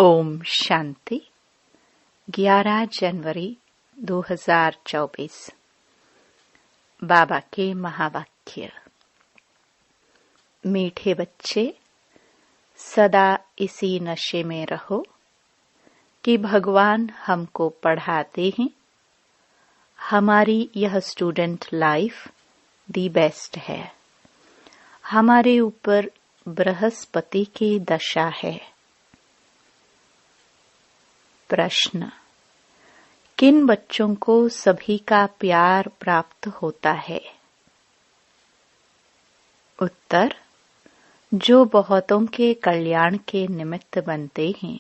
ओम शांति। 11 जनवरी 2024। बाबा के महावाक्य। मीठे बच्चे, सदा इसी नशे में रहो कि भगवान हमको पढ़ाते हैं। हमारी यह स्टूडेंट लाइफ दी बेस्ट है। हमारे ऊपर बृहस्पति की दशा है। प्रश्न: किन बच्चों को सभी का प्यार प्राप्त होता है? उत्तर: जो बहुतों के कल्याण के निमित्त बनते हैं।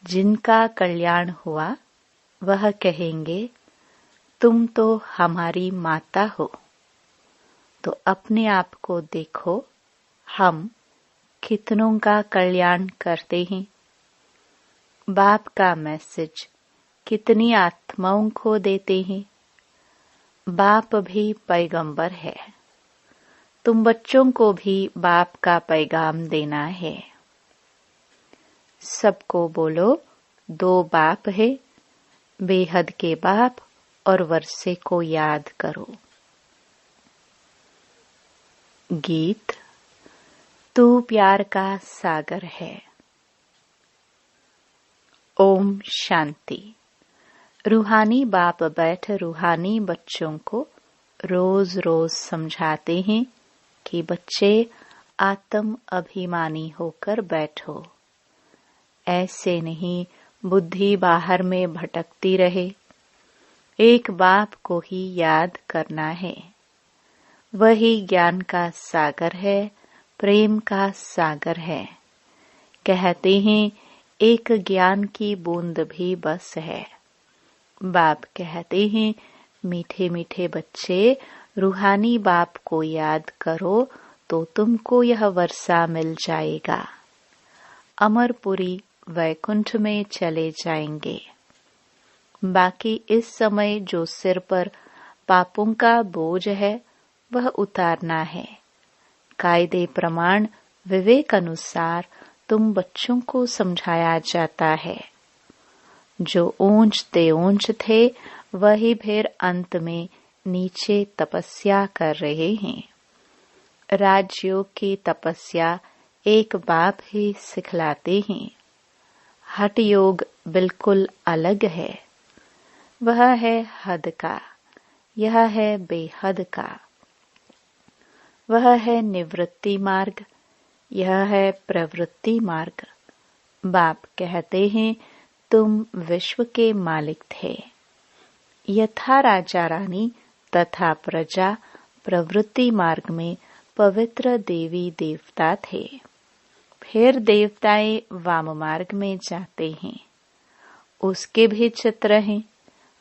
जिनका कल्याण हुआ वह कहेंगे, तुम तो हमारी माता हो। तो अपने आप को देखो, हम कितनों का कल्याण करते हैं। बाप का मैसेज कितनी आत्माओं को देते हैं। बाप भी पैगंबर है। तुम बच्चों को भी बाप का पैगाम देना है। सबको बोलो, दो बाप है, बेहद के बाप और वर्षे को याद करो। गीत। तू प्यार का सागर है। ओम शांति। रूहानी बाप बैठ रूहानी बच्चों को रोज रोज समझाते हैं कि बच्चे आत्म अभिमानी होकर बैठो। ऐसे नहीं बुद्धि बाहर में भटकती रहे। एक बाप को ही याद करना है। वही ज्ञान का सागर है, प्रेम का सागर है। कहते हैं एक ज्ञान की बूंद भी बस है। बाप कहते हैं, मीठे मीठे बच्चे, रूहानी बाप को याद करो तो तुमको यह वर्षा मिल जाएगा। अमरपुरी वैकुंठ में चले जाएंगे। बाकी इस समय जो सिर पर पापों का बोझ है वह उतारना है। कायदे प्रमाण विवेक अनुसार तुम बच्चों को समझाया जाता है। जो ऊंचते ऊंच थे वही फिर अंत में नीचे तपस्या कर रहे हैं। राजयोग की तपस्या एक बाप ही सिखलाते हैं। हठ योग बिल्कुल अलग है। वह है हद का, यह है बेहद का। वह है निवृत्ति मार्ग, यह है प्रवृत्ति मार्ग। बाप कहते हैं, तुम विश्व के मालिक थे। यथा राजा रानी तथा प्रजा प्रवृत्ति मार्ग में पवित्र देवी देवता थे। फिर देवताएं वाम मार्ग में जाते हैं। उसके भी चित्र हैं।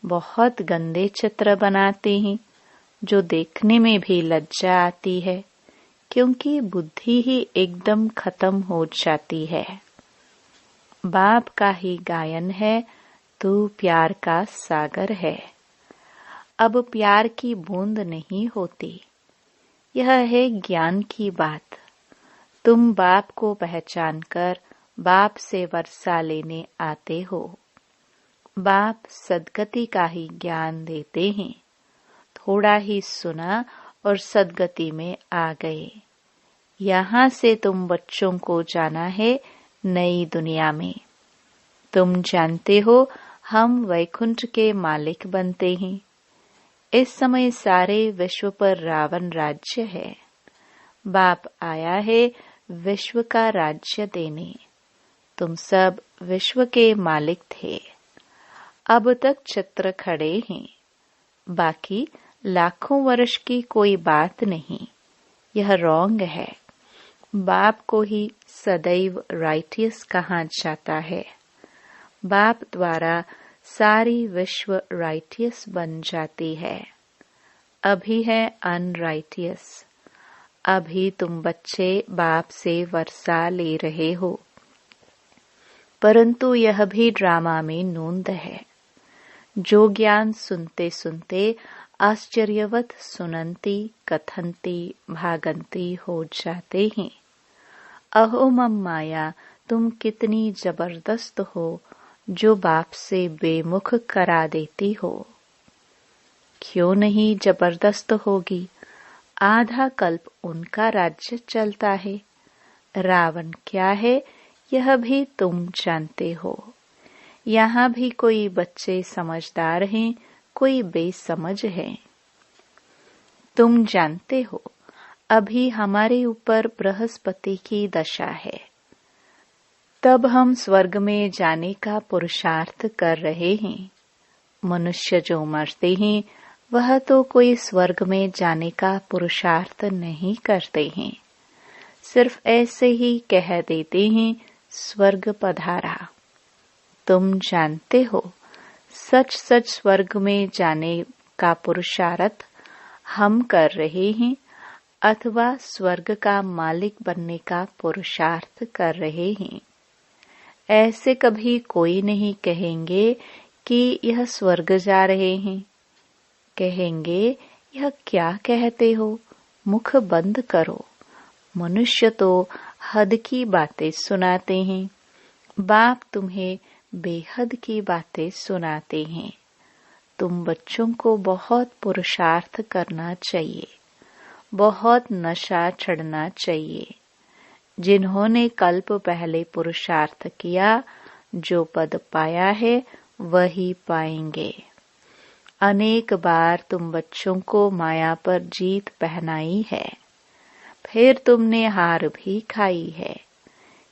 बहुत गंदे चित्र बनाते हैं जो देखने में भी लज्जा आती है, क्योंकि बुद्धि ही एकदम खत्म हो जाती है। बाप का ही गायन है, तू प्यार का सागर है। अब प्यार की बूंद नहीं होती। यह है ज्ञान की बात। तुम बाप को पहचान कर बाप से वर्षा लेने आते हो। बाप सद्गति का ही ज्ञान देते हैं। थोड़ा ही सुना और सद्गति में आ गए। यहाँ से तुम बच्चों को जाना है नई दुनिया में। तुम जानते हो हम वैकुंठ के मालिक बनते हैं। इस समय सारे विश्व पर रावण राज्य है। बाप आया है विश्व का राज्य देने। तुम सब विश्व के मालिक थे। अब तक चित्र खड़े हैं। बाकी लाखों वर्ष की कोई बात नहीं। यह रॉन्ग है। बाप को ही सदैव राइटियस कहा जाता है। बाप द्वारा सारी विश्व राइटियस बन जाती है। अभी है अनराइटियस। अभी तुम बच्चे बाप से वर्षा ले रहे हो। परंतु यह भी ड्रामा में नूंद है। जो ज्ञान सुनते सुनते आश्चर्यवत सुनंती कथंती भागंती हो जाते हैं। अहो मम माया तुम कितनी जबरदस्त हो जो बाप से बेमुख करा देती हो। क्यों नहीं जबरदस्त होगी? आधा कल्प उनका राज्य चलता है। रावण क्या है यह भी तुम जानते हो। यहाँ भी कोई बच्चे समझदार हैं, कोई बेसमझ हैं। तुम जानते हो अभी हमारे ऊपर बृहस्पति की दशा है। तब हम स्वर्ग में जाने का पुरुषार्थ कर रहे हैं। मनुष्य जो मरते हैं वह तो कोई स्वर्ग में जाने का पुरुषार्थ नहीं करते हैं, सिर्फ ऐसे ही कह देते हैं स्वर्ग पधारा। तुम जानते हो सच सच स्वर्ग में जाने का पुरुषार्थ हम कर रहे हैं अथवा स्वर्ग का मालिक बनने का पुरुषार्थ कर रहे हैं। ऐसे कभी कोई नहीं कहेंगे कि यह स्वर्ग जा रहे हैं। कहेंगे यह क्या कहते हो, मुख बंद करो। मनुष्य तो हद की बातें सुनाते हैं, बाप तुम्हें बेहद की बातें सुनाते हैं। तुम बच्चों को बहुत पुरुषार्थ करना चाहिए, बहुत नशा चढ़ना चाहिए। जिन्होंने कल्प पहले पुरुषार्थ किया, जो पद पाया है वही पाएंगे। अनेक बार तुम बच्चों को माया पर जीत पहनाई है, फिर तुमने हार भी खाई है।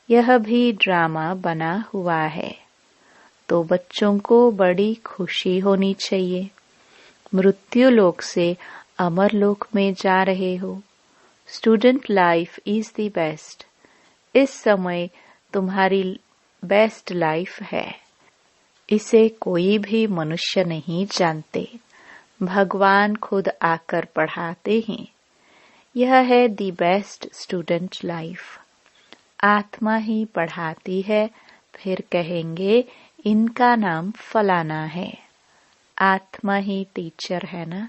यह भी ड्रामा बना हुआ है। तो बच्चों को बड़ी खुशी होनी चाहिए। मृत्यु लोक से अमर लोक में जा रहे हो। Student life is the best. इस समय तुम्हारी बेस्ट लाइफ है। इसे कोई भी मनुष्य नहीं जानते, भगवान खुद आकर पढ़ाते हैं। यह है दी बेस्ट स्टूडेंट लाइफ। आत्मा ही पढ़ाती है, फिर कहेंगे इनका नाम फलाना है। आत्मा ही टीचर है ना।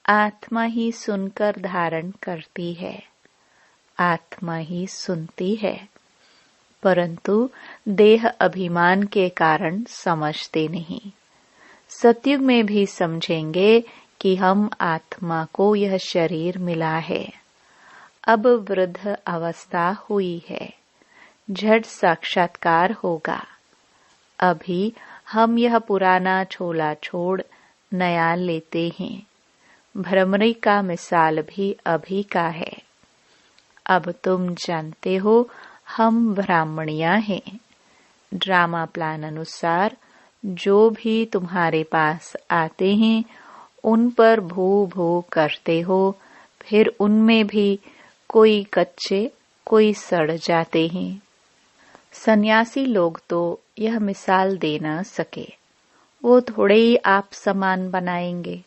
आत्मा ही सुनकर धारण करती है, आत्मा ही सुनती है, परंतु देह अभिमान के कारण समझते नहीं। सतयुग में भी समझेंगे कि हम आत्मा को यह शरीर मिला है। अब वृद्ध अवस्था हुई है, झट साक्षात्कार होगा। अभी हम यह पुराना छोला छोड़ नया लेते हैं। भ्रमरी का मिसाल भी अभी का है। अब तुम जानते हो हम ब्राह्मणियां हैं। ड्रामा प्लान अनुसार जो भी तुम्हारे पास आते हैं उन पर भू भू करते हो, फिर उनमें भी कोई कच्चे कोई सड़ जाते हैं। सन्यासी लोग तो यह मिसाल दे न सके, वो थोड़े ही आप समान बनाएंगे।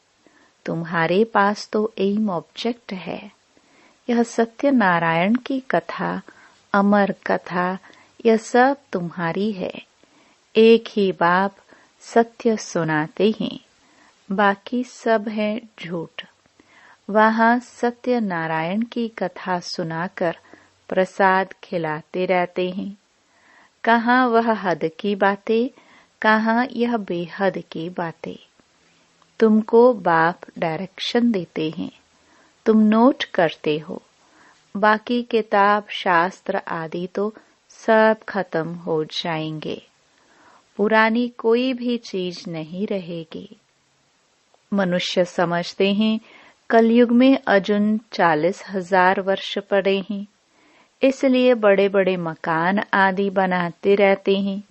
तुम्हारे पास तो एम ऑब्जेक्ट है। यह सत्यनारायण की कथा, अमर कथा, यह सब तुम्हारी है। एक ही बाप सत्य सुनाते हैं, बाकी सब है झूठ। वहाँ सत्यनारायण की कथा सुनाकर प्रसाद खिलाते रहते हैं। कहाँ वह हद की बातें, कहाँ यह बेहद की बातें। तुमको बाप डायरेक्शन देते हैं, तुम नोट करते हो। बाकी किताब शास्त्र आदि तो सब खत्म हो जाएंगे, पुरानी कोई भी चीज नहीं रहेगी। मनुष्य समझते हैं कलयुग में अजुन 40,000 वर्ष पड़े हैं, इसलिए बड़े बड़े मकान आदि बनाते रहते हैं,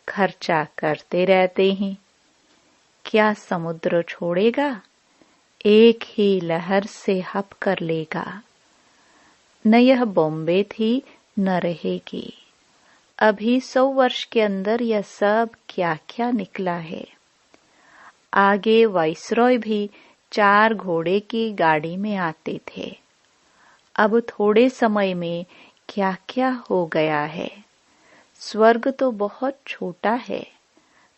खर्चा करते रहते हैं। क्या समुद्र छोड़ेगा? एक ही लहर से हप कर लेगा। न यह बॉम्बे थी न रहेगी। अभी 100 वर्ष के अंदर यह सब क्या क्या निकला है। आगे वाइसरॉय भी 4 घोड़े की गाड़ी में आते थे। अब थोड़े समय में क्या क्या हो गया है। स्वर्ग तो बहुत छोटा है।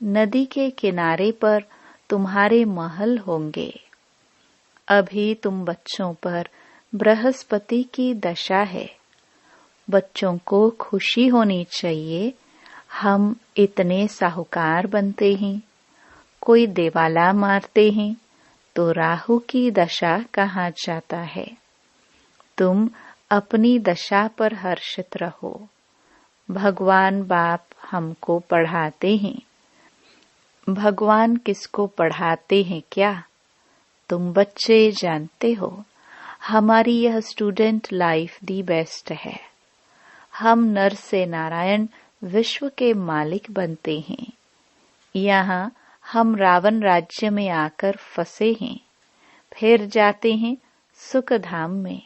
नदी के किनारे पर तुम्हारे महल होंगे। अभी तुम बच्चों पर बृहस्पति की दशा है। बच्चों को खुशी होनी चाहिए, हम इतने साहूकार बनते हैं। कोई दिवाला मारते हैं तो राहु की दशा कहा जाता है। तुम अपनी दशा पर हर्षित रहो। भगवान बाप हमको पढ़ाते हैं। भगवान किसको पढ़ाते हैं क्या? तुम बच्चे जानते हो। हमारी यह स्टूडेंट लाइफ दी बेस्ट है। हम नर से नारायण विश्व के मालिक बनते हैं। यहाँ हम रावण राज्य में आकर फंसे हैं, फिर जाते हैं सुख धाम में।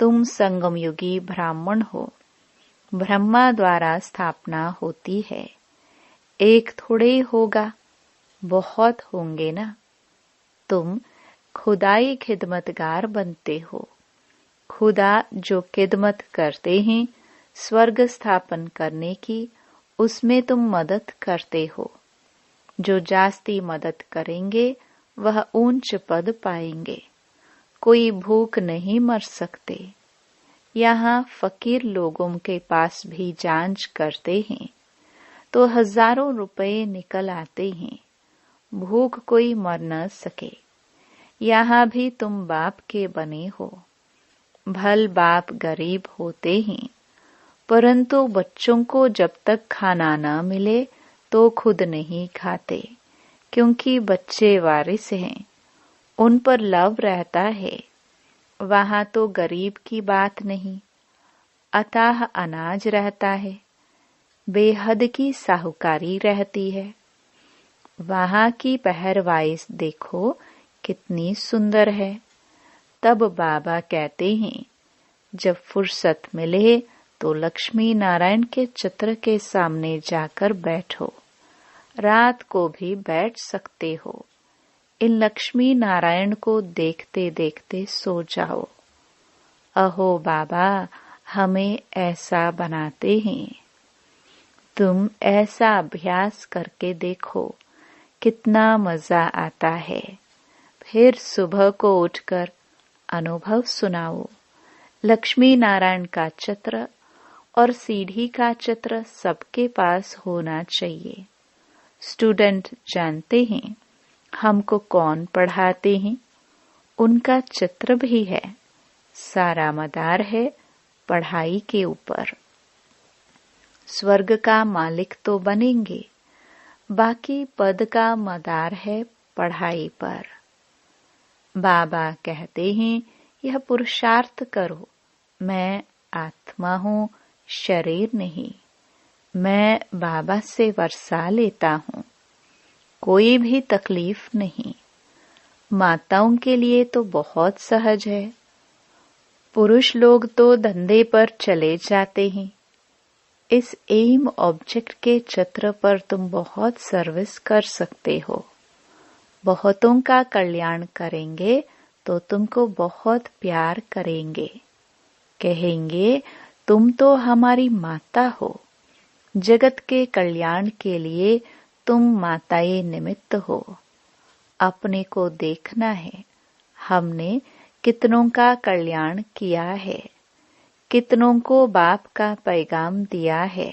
तुम संगम युगी ब्राह्मण हो। ब्रह्मा द्वारा स्थापना होती है। एक थोड़े होगा, बहुत होंगे ना। तुम खुदाई खिदमतगार बनते हो। खुदा जो खिदमत करते हैं स्वर्ग स्थापन करने की, उसमें तुम मदद करते हो। जो जास्ती मदद करेंगे वह ऊंच पद पाएंगे। कोई भूख नहीं मर सकते। यहाँ फकीर लोगों के पास भी जांच करते हैं तो हजारों रुपए निकल आते हैं। भूख कोई मर न सके। यहाँ भी तुम बाप के बने हो। भल बाप गरीब होते हैं, परंतु बच्चों को जब तक खाना न मिले तो खुद नहीं खाते, क्योंकि बच्चे वारिस हैं। उन पर लव रहता है। वहाँ तो गरीब की बात नहीं, अताह अनाज रहता है। बेहद की साहूकारी रहती है। वहाँ की पहरवाइश देखो कितनी सुंदर है। तब बाबा कहते हैं, जब फुर्सत मिले तो लक्ष्मी नारायण के चित्र के सामने जाकर बैठो। रात को भी बैठ सकते हो। इन लक्ष्मी नारायण को देखते देखते सो जाओ। अहो बाबा, हमें ऐसा बनाते हैं। तुम ऐसा अभ्यास करके देखो, कितना मजा आता है। फिर सुबह को उठकर अनुभव सुनाओ। लक्ष्मी नारायण का चित्र और सीढ़ी का चित्र सबके पास होना चाहिए। स्टूडेंट जानते हैं हमको कौन पढ़ाते हैं? उनका चित्र भी है। सारा मदार है पढ़ाई के ऊपर। स्वर्ग का मालिक तो बनेंगे, बाकी पद का मदार है पढ़ाई पर। बाबा कहते हैं, यह पुरुषार्थ करो। मैं आत्मा हूँ, शरीर नहीं। मैं बाबा से वर्षा लेता हूँ। कोई भी तकलीफ नहीं। माताओं के लिए तो बहुत सहज है। पुरुष लोग तो धंधे पर चले जाते हैं। इस एम ऑब्जेक्ट के चित्र पर तुम बहुत सर्विस कर सकते हो। बहुतों का कल्याण करेंगे तो तुमको बहुत प्यार करेंगे। कहेंगे, तुम तो हमारी माता हो। जगत के कल्याण के लिए तुम माताए निमित्त हो। अपने को देखना है, हमने कितनों का कल्याण किया है। कितनों को बाप का पैगाम दिया है।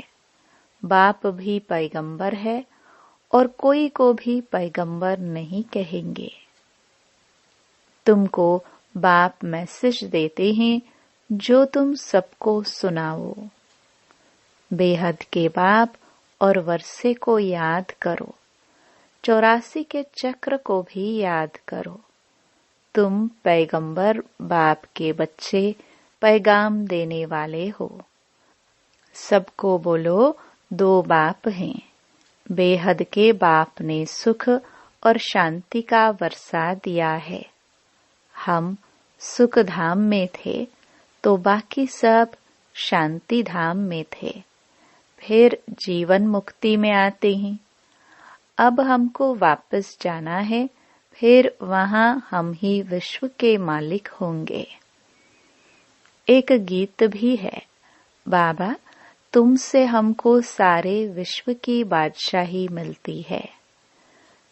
बाप भी पैगंबर है और कोई को भी पैगंबर नहीं कहेंगे। तुमको बाप मैसेज देते हैं जो तुम सबको सुनाओ। बेहद के बाप और वर्षे को याद करो। 84 के चक्र को भी याद करो। तुम पैगंबर बाप के बच्चे, पैगाम देने वाले हो। सबको बोलो, दो बाप हैं। बेहद के बाप ने सुख और शांति का वर्षा दिया है। हम सुख धाम में थे तो बाकी सब शांति धाम में थे। फिर जीवन मुक्ति में आते हैं। अब हमको वापस जाना है, फिर वहां हम ही विश्व के मालिक होंगे। एक गीत भी है, बाबा तुमसे हमको सारे विश्व की बादशाही मिलती है।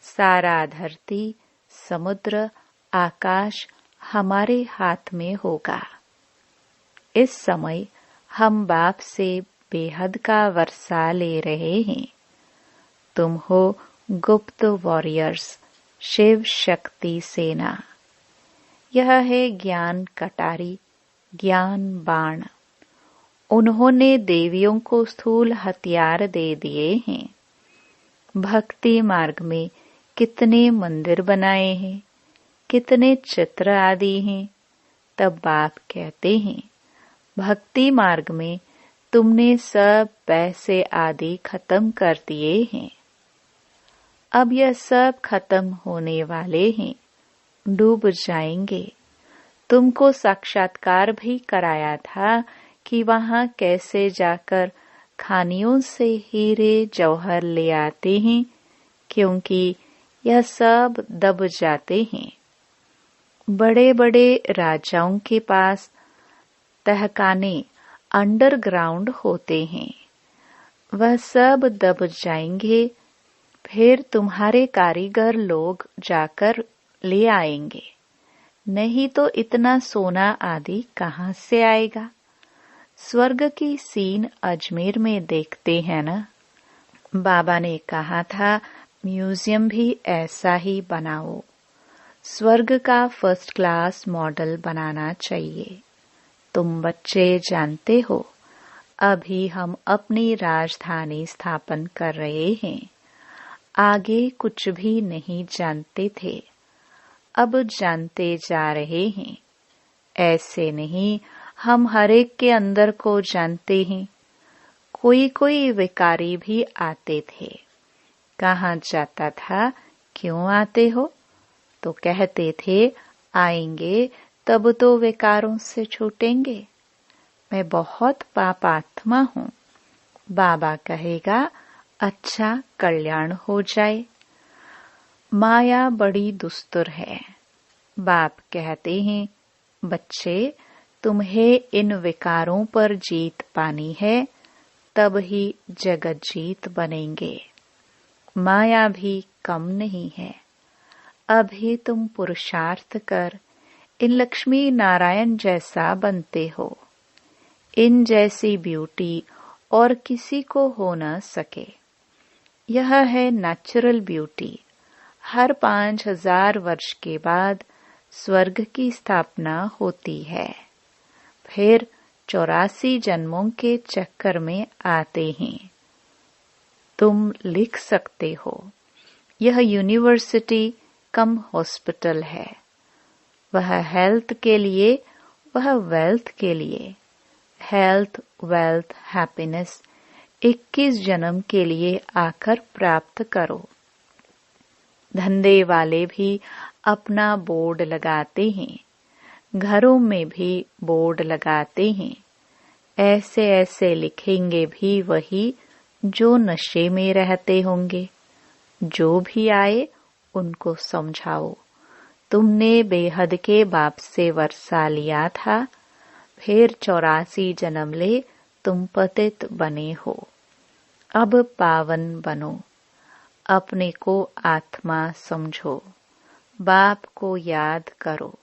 सारा धरती, समुद्र, आकाश हमारे हाथ में होगा। इस समय हम बाप से बेहद का वर्षा ले रहे हैं। तुम हो गुप्त वॉरियर्स, शिव शक्ति सेना। यह है ज्ञान कटारी, ज्ञान बाण। उन्होंने देवियों को स्थूल हथियार दे दिए हैं। भक्ति मार्ग में कितने मंदिर बनाए हैं, कितने चित्र आदि हैं। तब बाप कहते हैं, भक्ति मार्ग में तुमने सब पैसे आदि खत्म कर दिए हैं। अब यह सब खत्म होने वाले हैं, डूब जाएंगे। तुमको साक्षात्कार भी कराया था कि वहां कैसे जाकर खानियों से हीरे जौहर ले आते हैं, क्योंकि यह सब दब जाते हैं। बड़े बड़े राजाओं के पास तहखाने अंडरग्राउंड होते हैं, वह सब दब जाएंगे। फिर तुम्हारे कारीगर लोग जाकर ले आएंगे। नहीं तो इतना सोना आदि कहाँ से आएगा। स्वर्ग की सीन अजमेर में देखते हैं ना। बाबा ने कहा था, म्यूजियम भी ऐसा ही बनाओ। स्वर्ग का फर्स्ट क्लास मॉडल बनाना चाहिए। तुम बच्चे जानते हो, अभी हम अपनी राजधानी स्थापन कर रहे हैं। आगे कुछ भी नहीं जानते थे, अब जानते जा रहे हैं। ऐसे नहीं, हम हर एक के अंदर को जानते हैं। कोई कोई विकारी भी आते थे। कहाँ जाता था, क्यों आते हो? तो कहते थे, आएंगे तब तो विकारों से छूटेंगे। मैं बहुत पापात्मा हूँ। बाबा कहेगा, अच्छा कल्याण हो जाए। माया बड़ी दुस्तुर है। बाप कहते हैं, बच्चे तुम्हें इन विकारों पर जीत पानी है, तब ही जगत जीत बनेंगे। माया भी कम नहीं है। अभी तुम पुरुषार्थ कर इन लक्ष्मी नारायण जैसा बनते हो। इन जैसी ब्यूटी और किसी को हो न सके। यह है नेचुरल ब्यूटी। हर 5000 वर्ष के बाद स्वर्ग की स्थापना होती है। फिर 84 जन्मों के चक्कर में आते हैं। तुम लिख सकते हो, यह यूनिवर्सिटी कम हॉस्पिटल है। वह हेल्थ के लिए, वह वेल्थ के लिए। हेल्थ, वेल्थ, हैप्पीनेस 21 जन्म के लिए आकर प्राप्त करो। धंधे वाले भी अपना बोर्ड लगाते हैं, घरों में भी बोर्ड लगाते हैं। ऐसे ऐसे लिखेंगे भी वही जो नशे में रहते होंगे। जो भी आए उनको समझाओ, तुमने बेहद के बाप से वर्षा लिया था, फिर 84 जन्म ले तुम पतित बने हो। अब पावन बनो, अपने को आत्मा समझो, बाप को याद करो।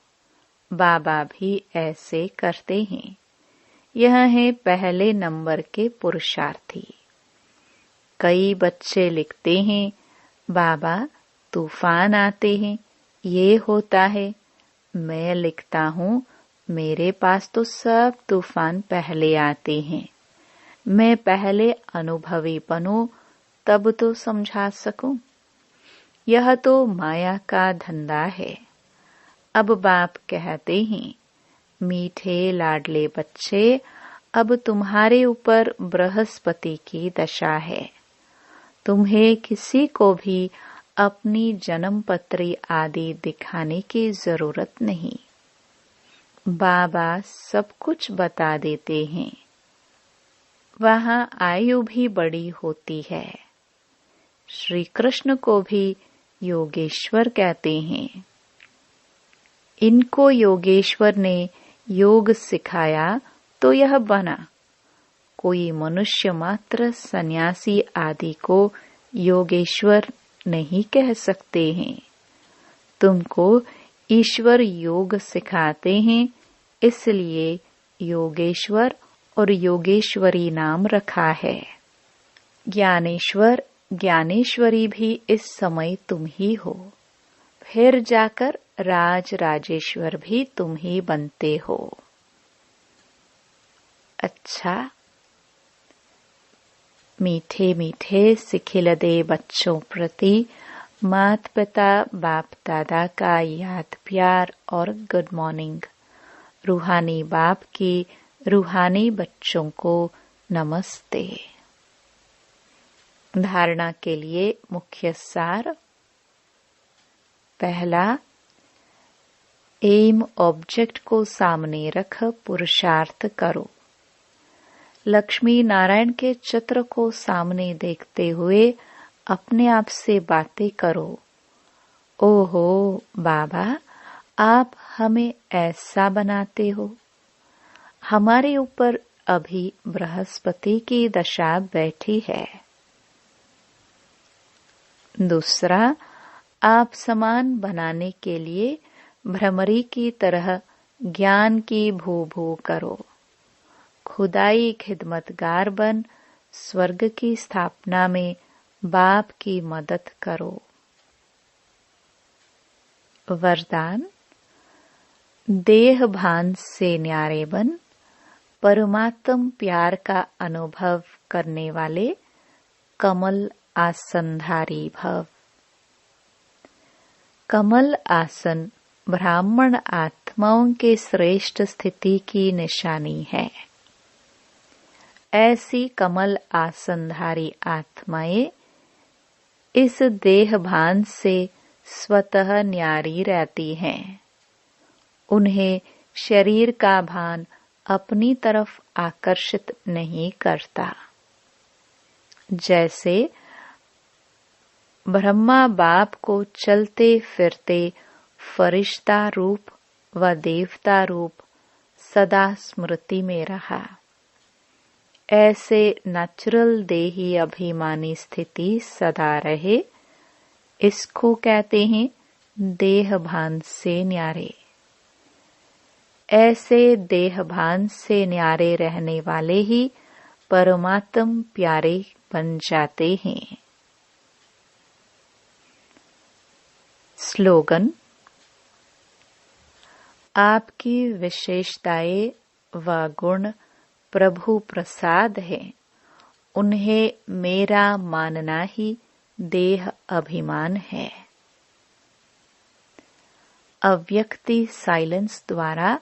बाबा भी ऐसे करते हैं। यह है पहले नंबर के पुरुषार्थी। कई बच्चे लिखते हैं, बाबा तूफान आते हैं, ये होता है। मैं लिखता हूँ, मेरे पास तो सब तूफान पहले आते हैं। मैं पहले अनुभवी बनूं, तब तो समझा सकूं। यह तो माया का धंधा है। अब बाप कहते हैं, मीठे लाडले बच्चे, अब तुम्हारे ऊपर बृहस्पति की दशा है। तुम्हें किसी को भी अपनी जन्म पत्री आदि दिखाने की जरूरत नहीं। बाबा सब कुछ बता देते हैं। वहाँ आयु भी बड़ी होती है। श्री कृष्ण को भी योगेश्वर कहते हैं। इनको योगेश्वर ने योग सिखाया तो यह बना। कोई मनुष्य मात्र सन्यासी आदि को योगेश्वर नहीं कह सकते हैं। तुमको ईश्वर योग सिखाते हैं, इसलिए योगेश्वर और योगेश्वरी नाम रखा है। ज्ञानेश्वर ज्ञानेश्वरी भी इस समय तुम ही हो। फिर जाकर राज राजेश्वर भी तुम ही बनते हो। अच्छा, मीठे मीठे सिखिलदे बच्चों प्रति माता पिता बाप दादा का याद प्यार और गुड मॉर्निंग। रूहानी बाप की रूहानी बच्चों को नमस्ते। धारणा के लिए मुख्य सार। पहला, एम ऑब्जेक्ट को सामने रख पुरुषार्थ करो। लक्ष्मी नारायण के चित्र को सामने देखते हुए अपने आप से बातें करो। ओहो बाबा, आप हमें ऐसा बनाते हो। हमारे ऊपर अभी बृहस्पति की दशा बैठी है। दूसरा, आप समान बनाने के लिए भ्रमरी की तरह ज्ञान की भू भू करो। खुदाई खिदमतगार बन स्वर्ग की स्थापना में बाप की मदद करो। वरदान, देह भान से न्यारे बन परमात्म प्यार का अनुभव करने वाले कमल आसनधारी भव। कमल आसन ब्राह्मण आत्माओं के श्रेष्ठ स्थिति की निशानी है। ऐसी कमल आसनधारी आत्माएं इस देह भान से स्वतः न्यारी रहती हैं। उन्हें शरीर का भान अपनी तरफ आकर्षित नहीं करता। जैसे ब्रह्मा बाप को चलते फिरते फरिश्ता रूप व देवता रूप सदा स्मृति में रहा, ऐसे नेचुरल देही अभिमानी स्थिति सदा रहे। इसको कहते हैं देह भान से न्यारे। ऐसे देह भान से न्यारे रहने वाले ही परमात्म प्यारे बन जाते हैं। स्लोगन, आपकी विशेषताएं व गुण प्रभु प्रसाद है। उन्हें मेरा मानना ही देह अभिमान है। अव्यक्ति साइलेंस द्वारा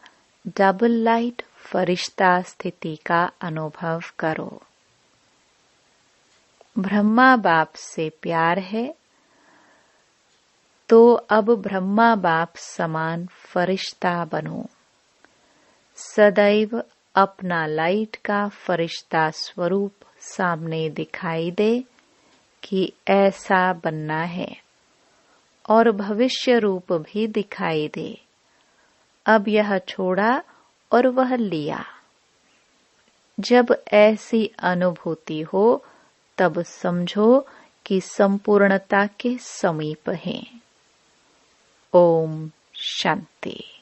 डबल लाइट फरिश्ता स्थिति का अनुभव करो। ब्रह्मा बाप से प्यार है तो अब ब्रह्मा बाप समान फरिश्ता बनो। सदैव अपना लाइट का फरिश्ता स्वरूप सामने दिखाई दे कि ऐसा बनना है, और भविष्य रूप भी दिखाई दे। अब यह छोड़ा और वह लिया। जब ऐसी अनुभूति हो तब समझो कि संपूर्णता के समीप है। ओम शांति।